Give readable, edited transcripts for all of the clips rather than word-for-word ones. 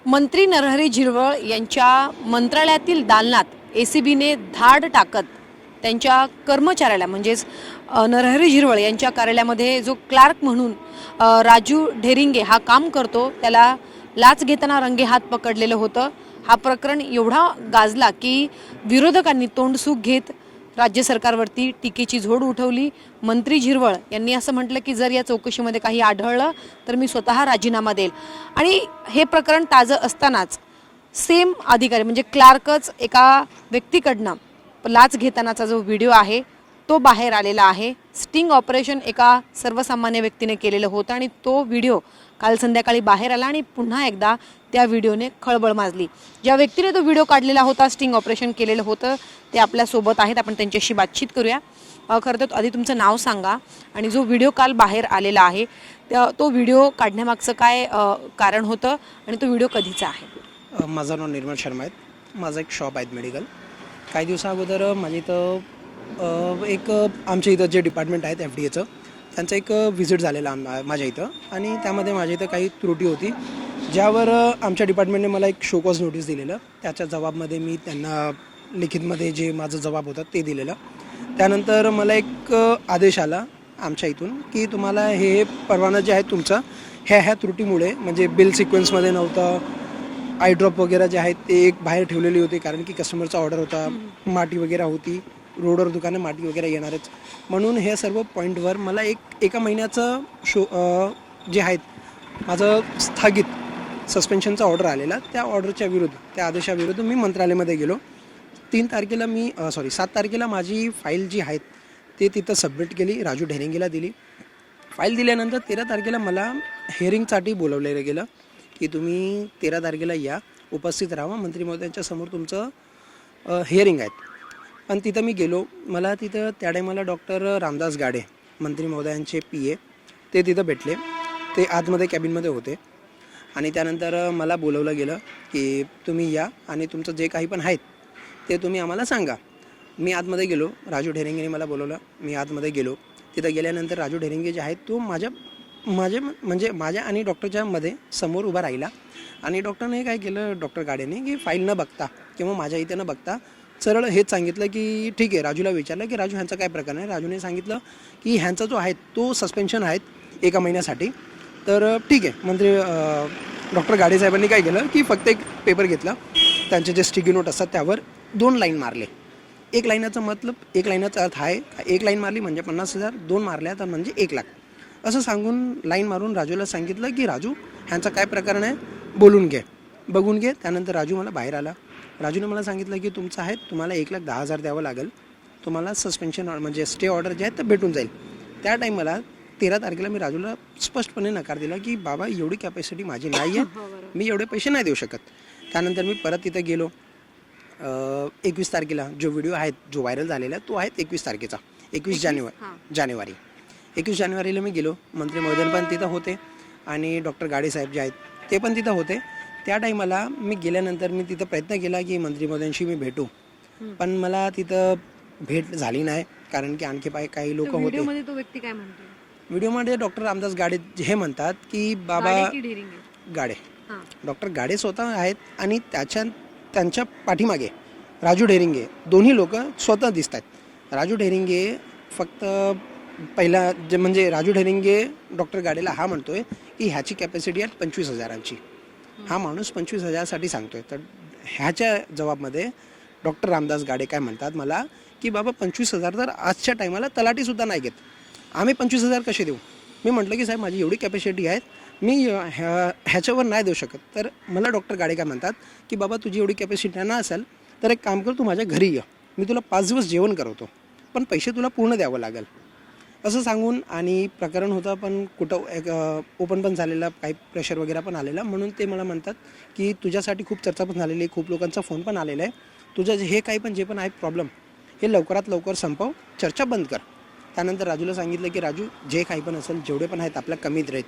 मंत्री नरहरी झिरवळ यांच्या मंत्रालयातील दालनात एसीबीने धाड टाकत त्यांच्या कर्मचाऱ्याला म्हणजेच नरहरी झिरवळ यांच्या कार्यालयामध्ये जो क्लार्क म्हणून राजू ढेरिंगे हा काम करतो त्याला लाच घेताना रंगेहात पकडलेलं होतं। हा प्रकरण एवढा गाजला की विरोधकांनी तोंडसुख घेत राज्य सरकारवरती टीकेची झोड उठवली। मंत्री झिरवळ यांनी असं म्हटलं की जर या चौकशीमध्ये काही आढळलं तर मी स्वतः राजीनामा देईल। आणि हे प्रकरण ताजं असतानाच सेम अधिकारी म्हणजे क्लार्कच एका व्यक्तीकडनं लाच घेतानाचा जो व्हिडिओ आहे तो बाहेर आलेला आहे। स्टिंग ऑपरेशन एका सर्वसामान्य व्यक्तीने केलेलं होतं आणि तो व्हिडिओ काल संध्याकाळी बाहेर आला आणि पुन्हा एकदा त्या व्हिडिओने खळबळ माजली। ज्या व्यक्तीने तो व्हिडिओ काढलेला होता, स्टिंग ऑपरेशन केलेलं होतं, ते आपल्या सोबत आहेत। आपण त्यांच्याशी बातचीत करूया। खरं तर आधी तुमचं नाव सांगा आणि जो व्हिडिओ काल बाहेर आलेला आहे तो व्हिडिओ काढण्यामागचं काय कारण होतं आणि तो व्हिडिओ कधीचा आहे? माझं नाव निर्मल शर्मा आहे। माझं एक शॉप आहे मेडिकल। काही दिवसा अगोदर माझ्या इथं एक आमच्या इथं जे डिपार्टमेंट आहेत FDA त्यांचा एक व्हिजिट झालेला माझ्या इथं आणि त्यामध्ये माझ्या इथं काही त्रुटी होती ज्यावर आमच्या डिपार्टमेंटने मला एक शोकॉज नोटीस दिलेलं। त्याच्या जबाबमध्ये मी त्यांना लिखितमध्ये जे माझं जबाब होता ते दिलेलं। त्यानंतर मला एक आदेश आला आमच्या इथून की तुम्हाला हे परवाना जे आहे तुमचा ह्या त्रुटीमुळे म्हणजे बिल सिक्वेन्समध्ये नव्हतं, आय ड्रॉप वगैरे जे आहेत ते एक बाहेर ठेवलेली होती कारण की कस्टमरचा ऑर्डर होता, माटी वगैरे होती, रोडवर दुकानं माटी वगैरे येणारच म्हणून हे सर्व पॉईंटवर मला एका महिन्याचं जे आहेत माझं स्थगित सस्पेन्शनचा ऑर्डर आलेला। त्या ऑर्डरच्या विरुद्ध त्या आदेशाविरुद्ध मी मंत्रालयामध्ये गेलो। 7 तारखेला माझी फाईल जी आहेत ते तिथं सबमिट केली, राजू ढेरिंगेला दिली। फाईल दिल्यानंतर 13 तारखेला मला हिअरिंगसाठी बोलवलेलं गेलं की तुम्ही 13 तारखेला या, उपस्थित राहा, मंत्री महोदयांच्या समोर तुमचं हिअरिंग आहेत। पण तिथं मी गेलो। मला तिथं त्या टायमाला डॉक्टर रामदास गाडे मंत्री महोदयांचे PA ते तिथं भेटले। ते आतमध्ये कॅबिनमध्ये होते आणि त्यानंतर मला बोलवलं गेलं की तुम्ही या आणि तुमचं जे काही पण आहेत ते तुम्ही आम्हाला सांगा। मी आतमध्ये गेलो, राजू ढेरिंगेने मला बोलवलं, मी आतमध्ये गेलो। तिथं गेल्यानंतर राजू ढेरिंगे जे आहेत तो माझ्या आणि डॉक्टरच्या मध्ये समोर उभा राहिला आणि डॉक्टरने काय केलं, डॉक्टर गाडेने की फाईल न बघता किंवा माझ्या इथे न बघता सरळ हेच सांगितलं की ठीक आहे। राजूला विचारलं की राजू ह्यांचा काय प्रकरण आहे। राजूने सांगितलं की ह्यांचा जो आहे तो सस्पेन्शन आहेत 1 महिन्यासाठी। तर ठीक आहे। मंत्री डॉक्टर गाडे साहेबांनी काय केलं की फक्त एक पेपर घेतला, त्यांचे जे स्टिकी नोट असतात त्यावर 2 लाईन मारले। एक लाईनाचा मतलब, एक लाईनाचा अर्थ आहे, एक लाईन मारली म्हणजे 50,000, 2 मारल्या तर म्हणजे 1 लाख असं सांगून लाईन मारून राजूला सांगितलं की राजू ह्यांचा काय प्रकरण आहे बघून घे। त्यानंतर राजू मला बाहेर आला। राजूने मला सांगितलं की तुमचं आहे, तुम्हाला 1,10,000 द्यावं लागेल, तुम्हाला सस्पेन्शन म्हणजे स्टे ऑर्डर जे आहे तर भेटून जाईल। त्या टाईमला 13 तारखेला मी राजूला स्पष्टपणे नकार दिला की बाबा एवढी कॅपॅसिटी माझी नाही आहे, मी एवढे पैसे नाही देऊ शकत। त्यानंतर मी परत तिथं गेलो। 21 तारखेला जो व्हिडिओ आहे जो व्हायरल झालेला तो आहे 21 तारखेचा, 21 जानेवारी 21 जानेवारीला मी गेलो। मंत्री महोदय पण तिथं होते आणि डॉक्टर गाडे साहेब जे आहेत ते पण तिथं होते। त्या टाईमाला मी गेल्यानंतर मी तिथं प्रयत्न केला की मंत्री महोदयांशी मी भेटू, पण मला तिथं भेट झाली नाही कारण की आणखी काही लोक होते। व्हिडिओमध्ये तो व्यक्ती काय म्हणतो? व्हिडिओमध्ये डॉक्टर रामदास गाडे हे म्हणतात की बाबा गाडे डॉक्टर गाडे स्वतः आहेत आणि त्यांच्या पाठीमागे राजू ढेरिंगे दोन्ही लोक स्वतः दिसत आहेत। राजू ढेरिंगे फक्त पहिला म्हणजे राजू ढेरिंगे डॉक्टर गाडेला हा म्हणतोय की ह्याची कॅपॅसिटी आहे 25,000ची। हा माणूस 25,000साठी सांगतोय। तर ह्याच्या जबाबमध्ये डॉक्टर रामदास गाडे काय म्हणतात मला की बाबा 25,000 तर आजच्या टायमाला तलाठीसुद्धा नाही घेत, आम्ही 25,000 कसे देऊ? मी म्हटलं की साहेब माझी एवढी कॅपॅसिटी आहे, मी ह्याच्यावर नाही देऊ शकत। तर मला डॉक्टर गाडे काय म्हणतात की बाबा तुझी एवढी कॅपॅसिटी नाही असेल तर एक काम कर, तू माझ्या घरी ये, मी तुला 5 दिवस जेवण करवतो, पण पैसे तुला पूर्ण द्यावं लागेल असं सांगून। आणि प्रकरण होतं पण कुठं एक ओपन पण झालेला, काही प्रेशर वगैरे पण आलेला, म्हणून ते मला म्हणतात की तुझ्यासाठी खूप चर्चा पण झालेली आहे, खूप लोकांचा फोन पण आलेला आहे, तुझं हे काही पण जे पण आहे प्रॉब्लेम हे लवकरात लवकर संपव, चर्चा बंद कर। त्यानंतर राजूला सांगितलं की राजू जे काही पण असेल जेवढे पण आहेत आपल्या कमीत रेट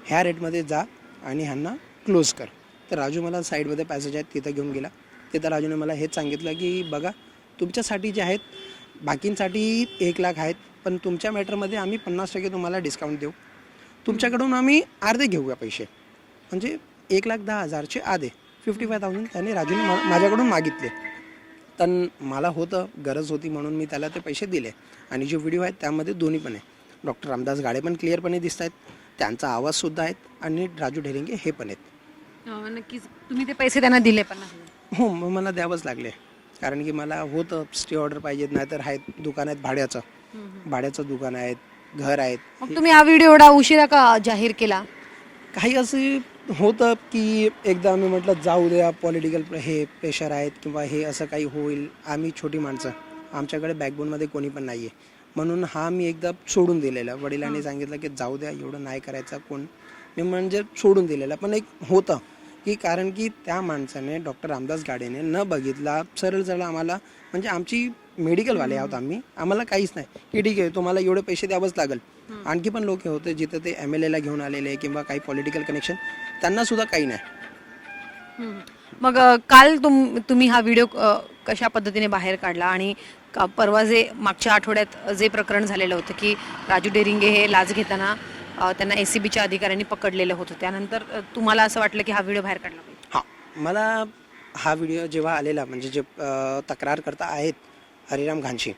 ह्या रेटमध्ये जा आणि ह्यांना क्लोज कर। तर राजू मला साईडमध्ये पॅसेज आहेत तिथं घेऊन गेला। तिथं राजूने मला हेच सांगितलं की बघा तुमच्यासाठी जे आहेत बाकींसाठी 1 लाख आहेत, पण तुमच्या मॅटरमध्ये आम्ही 50% तुम्हाला डिस्काउंट देऊ, तुमच्याकडून आम्ही अर्धे घेऊया पैसे, म्हणजे 1,10,000चे आधे 55,000 त्याने राजूने माझ्याकडून मागितले. तर मला होतं, गरज होती म्हणून मी त्याला ते पैसे दिले. आणि जे व्हिडिओ आहेत त्यामध्ये दोन्ही पण आहे. डॉक्टर रामदास गाडे पण क्लिअरपणे दिसत आहेत, त्यांचा आवाजसुद्धा आहेत आणि राजू ढेरिंगे हे पण आहेत. नक्कीच तुम्ही ते पैसे त्यांना दिले 50,000? हो, मग मला द्यावंच लागले, कारण की मला होतं स्टे ऑर्डर पाहिजेत, नाहीतर आहेत दुकान आहेत भाड्याचं दुकान आहेत, घर आहेत. मग तुम्ही हा व्हिडिओ एवढा उशिरा का जाहीर केला? काही असे होतं की एकदा मी म्हटलं जाऊ द्या, पॉलिटिकल हे प्रेशर आहेत किंवा हे असं काही होईल. आम्ही छोटी माणसं, आमच्याकडे बॅकबोनमध्ये कोणी पण नाही आहे, म्हणून हा मी एकदा सोडून दिलेला. वडिलांनी सांगितलं की जाऊ द्या, एवढं नाही करायचं कोण, मी म्हणजे सोडून दिलेलं. पण एक होतं की कारण की त्या माणसाने डॉक्टर रामदास गाडेने न बघितला सरळ आम्हाला, म्हणजे आमची मेडिकलवाले आहोत आम्हाला काहीच नाही की ठीक आहे तुम्हाला एवढे पैसे द्यावंच लागेल. आणखी पण लोक होते जिथं ते MLA ला घेऊन आलेले किंवा काही पॉलिटिकल कनेक्शन, त्यांना सुद्धा काही नाही. मग काल तुम्ही हा व्हिडिओ कशा पद्धतीने बाहेर काढला आणि परवा जे मागच्या आठवड्यात जे प्रकरण झालेलं होतं की राजू ढेरिंगे हे लाच घेताना त्यांना ACBच्या अधिकाऱ्यांनी पकडलेलं होतं, त्यानंतर तुम्हाला असं वाटलं की हा व्हिडिओ बाहेर काढला पाहिजे? हां, मला हा व्हिडिओ जेव्हा आलेला, म्हणजे जे तक्रारकर्ता आहेत हरिराम घांशी,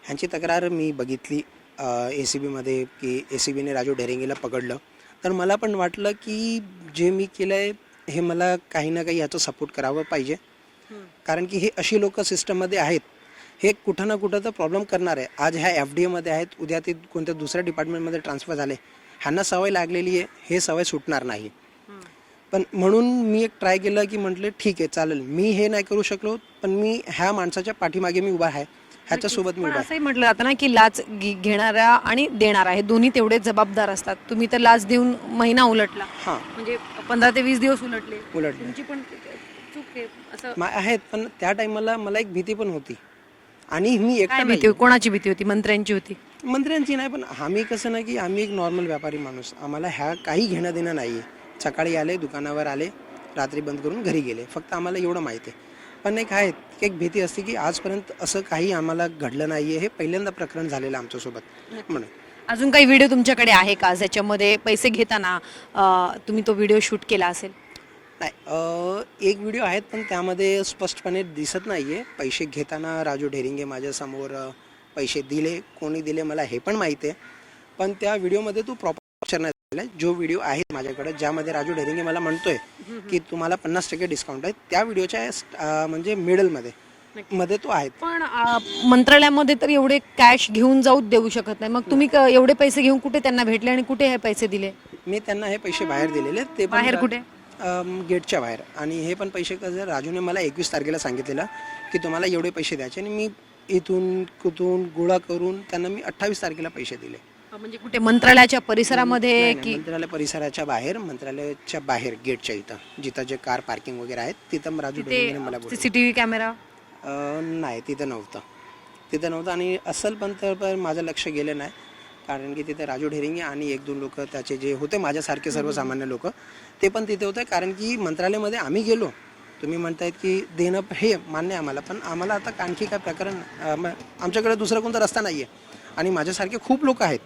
ह्यांची तक्रार मी बघितली ACBमध्ये की ACBने राजू ढेरिंगेला पकडलं. तर मला पण वाटलं की जे मी केलं आहे हे मला काही ना काही याचं सपोर्ट करावं पाहिजे, कारण की हे अशी लोक सिस्टममध्ये आहेत, हे कुठं ना कुठं तर प्रॉब्लेम करणार आहे. आज ह्या FDA आहेत, उद्या ते कोणत्या दुसऱ्या डिपार्टमेंटमध्ये ट्रान्सफर झाले, ह्यांना सवय लागलेली आहे, हे सवय सुटणार नाही. पण म्हणून मी एक ट्राय केलं की म्हटलं ठीक आहे चालेल, मी हे नाही करू शकलो पण मी ह्या माणसाच्या पाठीमागे मी उभा आहे, ह्याच्यासोबत मी उभा आहे. असंही म्हटलं जातं ना की लाच घेणारा आणि देणारा हे दोन्ही तेवढे जबाबदार असतात. तुम्ही तर लाच देऊन महिना उलटला, म्हणजे 15 ते 20 दिवस उलटले. तुमची पण चूक आहे असं आहेत. पण त्या टाइमला मला एक भीती पण होती, आणि मी एकटा भीती होती? कोणाची भीती होती? मंत्र्यांची होती? मंत्र्यांची नाही, पण आम्ही कसं ना की आम्ही एक नॉर्मल व्यापारी माणूस, आम्हाला ह्या काही घेणं देणं नाही आहे. सकाळी आले, दुकानावर आले, रात्री बंद करून घरी गेले, फक्त आम्हाला एवढं माहिती आहे. पण एक आहे की एक भीती असते की आजपर्यंत असं काही आम्हाला घडलं नाही आहे, हे पहिल्यांदा प्रकरण झालेलं आमच्यासोबत. म्हणून अजून काही व्हिडिओ तुमच्याकडे आहे का ज्याच्यामध्ये पैसे घेताना तुम्ही तो व्हिडिओ शूट केला असेल? नाही, एक व्हिडिओ आहेत पण त्यामध्ये स्पष्टपणे दिसत नाही आहे पैसे घेताना राजू ढेरिंगे माझ्यासमोर पैसे दिले, कोणी दिले मला हे पण माहिती आहे. पण त्या व्हिडिओमध्ये तो प्रॉपर पिक्चर नाही झाला. जो व्हिडिओ आहे माझ्याकडे ज्यामध्ये राजू ढेरिंगे मला म्हणतोय की तुम्हाला 50% डिस्काउंट आहे, त्या व्हिडिओच्या म्हणजे मिडलमध्ये तो आहे. पण मंत्रालयामध्ये तर एवढे कॅश घेऊन जाऊ देऊ शकत नाही, मग तुम्ही एवढे पैसे घेऊन कुठे त्यांना भेटले आणि कुठे हे पैसे दिले? मी त्यांना हे पैसे बाहेर दिलेले, ते बाहेर कुठे? गेटच्या बाहेर. आणि हे पण पैसे कसं राजूने मला 21 तारखेला सांगितलेलं की तुम्हाला एवढे पैसे द्यायचे, आणि मी इथून कुठून गोळा करून त्यांना मी 28 तारखेला पैसे दिले. म्हणजे कुठे मंत्रालयाच्या परिसरामध्ये की मंत्रालय परिसराच्या बाहेर, मंत्रालयाच्या बाहेर गेटच्या इथं जिथं जे कार पार्किंग वगैरे आहेत तिथं राजू ढेरिंगेने मला बोलवलं. CCTV कॅमेरा नाही, तिथं नव्हतं आणि असेल पण तर माझं लक्ष गेलं नाही, कारण की तिथे राजू ढेरिंगे आणि 1-2 लोक त्याचे जे होते माझ्यासारखे सर्वसामान्य लोक ते पण तिथे होते. कारण की मंत्रालयामध्ये आम्ही गेलो, तुम्ही म्हणतायत की देणं हे मान्य आम्हाला, पण आम्हाला आता आणखी काय प्रकरण, आमच्याकडे दुसरा कोणता रस्ता नाही आहे आणि माझ्यासारखे खूप लोक आहेत.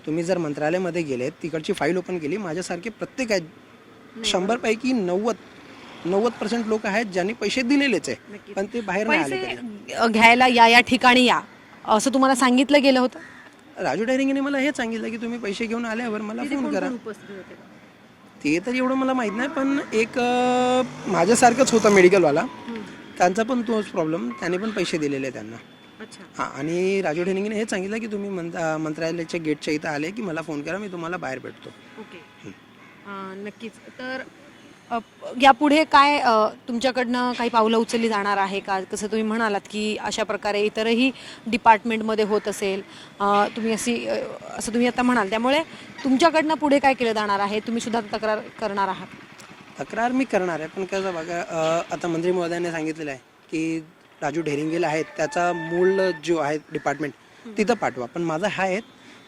तुम्ही जर मंत्रालयामध्ये गेले, तिकडची फाईल ओपन केली, माझ्यासारखे प्रत्येक आहेत, 100 पैकी 90% लोक आहेत ज्यांनी पैसे दिलेलेच आहे, पण ते बाहेर नाही आले. घ्यायला या ठिकाणी या असं तुम्हाला सांगितलं गेलं होतं? राजू ढेरिंगेने मला हेच सांगितलं की तुम्ही पैसे घेऊन आल्यावर मला फोन करा. ते तर एवढं मला माहीत नाही, पण एक माझ्यासारखंच होता मेडिकलवाला, त्यांचा पण तोच प्रॉब्लेम, त्याने पण पैसे दिलेले त्यांना. हां, आणि राजू ढेरिंगेने हेच सांगितलं की तुम्ही मंत्रालयाच्या गेटच्या इथं आले की मला फोन करा, मी तुम्हाला बाहेर भेटतो. ओके, नक्कीच. तर यापुढे काय तुमच्याकडनं काही पावलं उचलली जाणार आहे का? कसं तुम्ही म्हणालात की अशा प्रकारे इतरही डिपार्टमेंटमध्ये होत असेल, तुम्ही असं तुम्ही आता म्हणाल, त्यामुळे तुमच्याकडनं पुढे काय केलं जाणार आहे? तुम्ही सुद्धा तक्रार करणार आहात? तक्रार मी करणार आहे, पण कसं बघा, आता मंत्री महोदयाने सांगितलेलं आहे की राजू ढेरिंगेला आहेत त्याचा मूळ जो आहे डिपार्टमेंट तिथं पाठवा. पण माझा हा आहे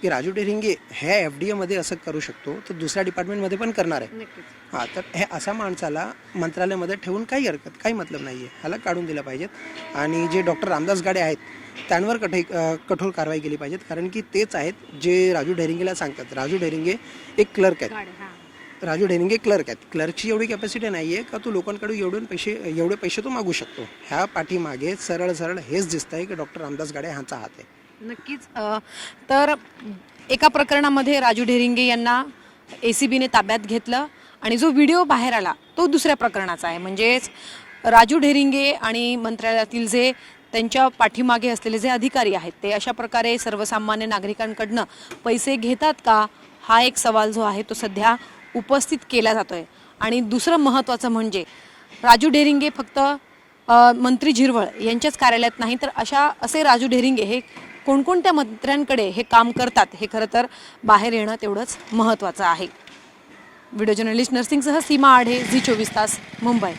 की राजू ढेरिंगे ह्या FDA असं करू शकतो तर दुसऱ्या डिपार्टमेंटमध्ये पण करणार आहे. हां, तर हे असा माणसाला मंत्रालयामध्ये ठेवून काही काही मतलब नाही आहे, ह्याला काढून दिलं पाहिजेत. आणि जे डॉक्टर रामदास गाडे आहेत त्यांवर कठोर कारवाई केली पाहिजेत, कारण की तेच आहेत जे राजू ढेरिंगेला सांगतात. राजू ढेरिंगे एक क्लर्क आहेत, राजू ढेरिंगे क्लर्क आहेत. क्लर्कची एवढी कॅपॅसिटी नाही आहे का तू लोकांकडे एवढे पैसे तो मागू शकतो. ह्या पाठीमागे सरळ सरळ हेच दिसतं आहे की डॉक्टर रामदास गाडे ह्यांचा हात आहे. नक्कीच. तर एका प्रकरणामध्ये राजू ढेरिंगे यांना ACBने ताब्यात घेतलं आणि जो व्हिडिओ बाहेर आला तो दुसऱ्या प्रकरणाचा आहे. म्हणजेच राजू ढेरिंगे आणि मंत्रालयातील जे त्यांच्या पाठीमागे असलेले जे अधिकारी आहेत ते अशा प्रकारे सर्वसामान्य नागरिकांकडनं पैसे घेतात का, हा एक सवाल जो आहे तो सध्या उपस्थित केला जातोय. आणि दुसरं महत्त्वाचं म्हणजे राजू ढेरिंगे फक्त मंत्री झिरवळ यांच्याच कार्यालयात नाही, तर असे राजू ढेरिंगे हे कोणकोणत्या मंत्र्यांकडे हे काम करतात हे खरं तर बाहेर येणं तेवढंच महत्त्वाचं आहे. व्हिडिओ जर्नलिस्ट नरसिंगसह सीमा आढे, झी 24 तास, मुंबई.